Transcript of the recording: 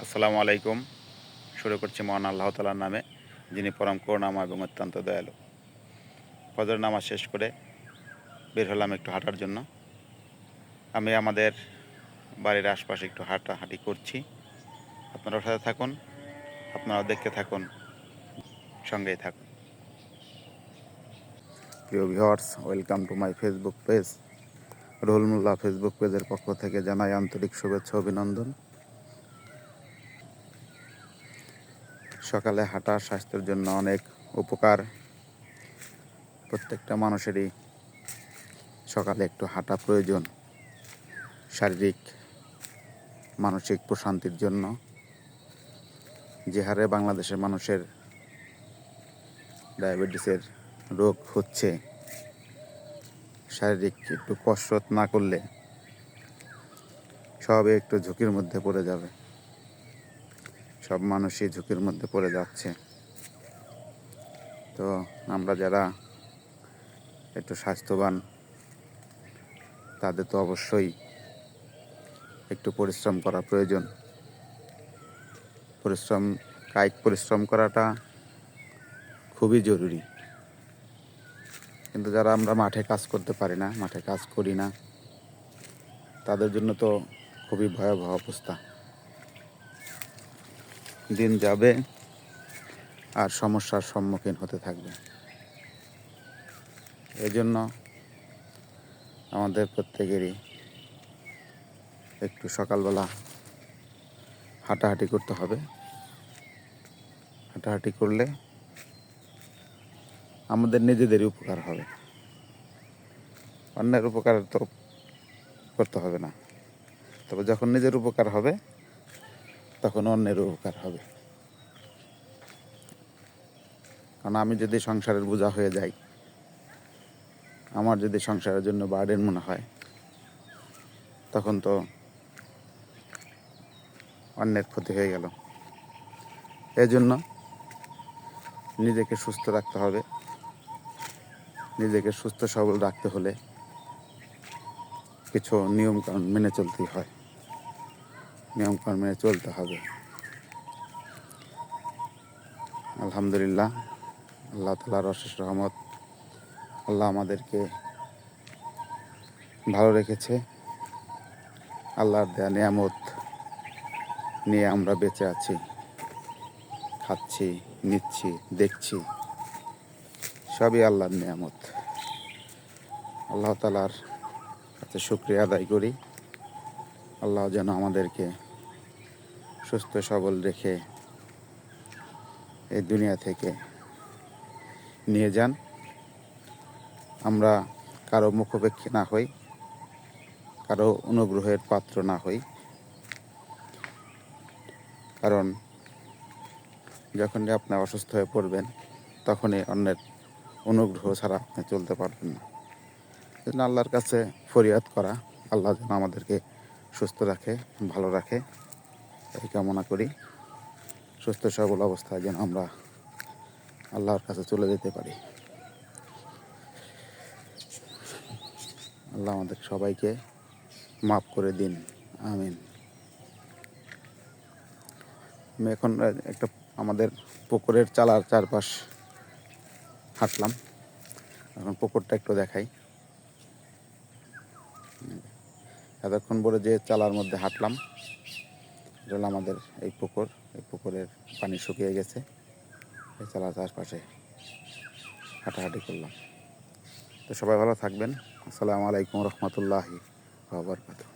আসসালামু আলাইকুম। শুরু করছি মহান আল্লাহ তাআলার নামে, যিনি পরম করুণাময় এবং অত্যন্ত দয়ালু। ফজর নামাজ শেষ করে বের হলাম একটু হাঁটার জন্য। আমি আমাদের বাড়ির আশপাশে একটু হাঁটাহাঁটি করছি। আপনারাও সাথে থাকুন, আপনারাও দেখতে থাকুন, সঙ্গেই থাকুন। প্রিয় viewers, welcome to my Facebook page. Ruhul Molla Facebook পেজের পক্ষ থেকে জানাই আন্তরিক শুভেচ্ছা অভিনন্দন। সকালে হাঁটা স্বাস্থ্যের জন্য অনেক উপকার। প্রত্যেকটা মানুষেরই সকালে একটু হাঁটা প্রয়োজন শারীরিক মানসিক প্রশান্তির জন্য। যে হারে বাংলাদেশের মানুষের ডায়াবেটিসের রোগ হচ্ছে, শারীরিক একটু কসরত না করলে সবে একটু ঝুঁকির মধ্যে পড়ে যাবে। সব মানুষই ঝুঁকির মধ্যে পড়ে যাচ্ছে। তো আমরা যারা একটু স্বাস্থ্যবান, তাদের তো অবশ্যই একটু পরিশ্রম করা প্রয়োজন। কায়িক পরিশ্রম করাটা খুবই জরুরি। কিন্তু যারা আমরা মাঠে কাজ করতে পারি না, মাঠে কাজ করি না, তাদের জন্য তো খুবই ভয়াবহ অবস্থা। দিন যাবে আর সমস্যার সম্মুখীন হতে থাকবে। এজন্য আমাদের প্রত্যেকেরই একটু সকালবেলা হাঁটাহাঁটি করতে হবে। হাঁটাহাঁটি করলে আমাদের নিজেদেরই উপকার হবে, অন্যের উপকার তো করতে হবে না। তবে যখন নিজের উপকার হবে, তখন অন্যের উপকার হবে। কারণ আমি যদি সংসারের বোঝা হয়ে যাই, আমার যদি সংসারের জন্য বার্ডেন মনে হয়, তখন তো অন্যের ক্ষতি হয়ে গেল। এই জন্য নিজেকে সুস্থ রাখতে হবে। নিজেকে সুস্থ সবল রাখতে হলে কিছু নিয়মকানুন মেনে চলতেই হয়, নিয়মকানুন মেনে চলতে হবে। আলহামদুলিল্লাহ, আল্লাহ তাআলার অশেষ রহমত। আল্লাহ আমাদেরকে ভালো রেখেছে। আল্লাহর দেয়া নিয়ামত নিয়ে আমরা বেঁচে আছি, খাচ্ছি, নিচ্ছি, দেখছি, সবই আল্লাহর নিয়ামত। আল্লাহ তাআলার কাছে শুকরিয়া আদায় করি। আল্লাহ যেন আমাদেরকে সুস্থ সবল রেখে এই দুনিয়া থেকে নিয়ে যান। আমরা কারো মুখাপেক্ষী না হই, কারো অনুগ্রহের পাত্র না হই। কারণ যখনই আপনি অসুস্থ হয়ে পড়বেন, তখনই অন্যের অনুগ্রহ ছাড়া আপনি চলতে পারবেন না। সেজন্য আল্লাহর কাছে ফরিয়াদ করা, আল্লাহ যেন আমাদেরকে সুস্থ রাখে, ভালো রাখে, এই কামনা করি। সুস্থ সবল অবস্থায় যেন আমরা আল্লাহর কাছে চলে যেতে পারি। আল্লাহ আমাদের সবাইকে মাফ করে দিন, আমিন। আমি এখন একটা আমাদের পুকুরের চালার চারপাশ হাঁটলাম। এখন পুকুরটা একটু দেখাই। এতক্ষণ পরে যে চালার মধ্যে হাঁটলাম, এটা হলো আমাদের এই পুকুর। এই পুকুরের পানি শুকিয়ে গেছে। এই চালার চারপাশে হাঁটাহাঁটি করলাম। তো সবাই ভালো থাকবেন। আসসালামু আলাইকুম রহমতুল্লাহি ওয়া বারাকাতুহু।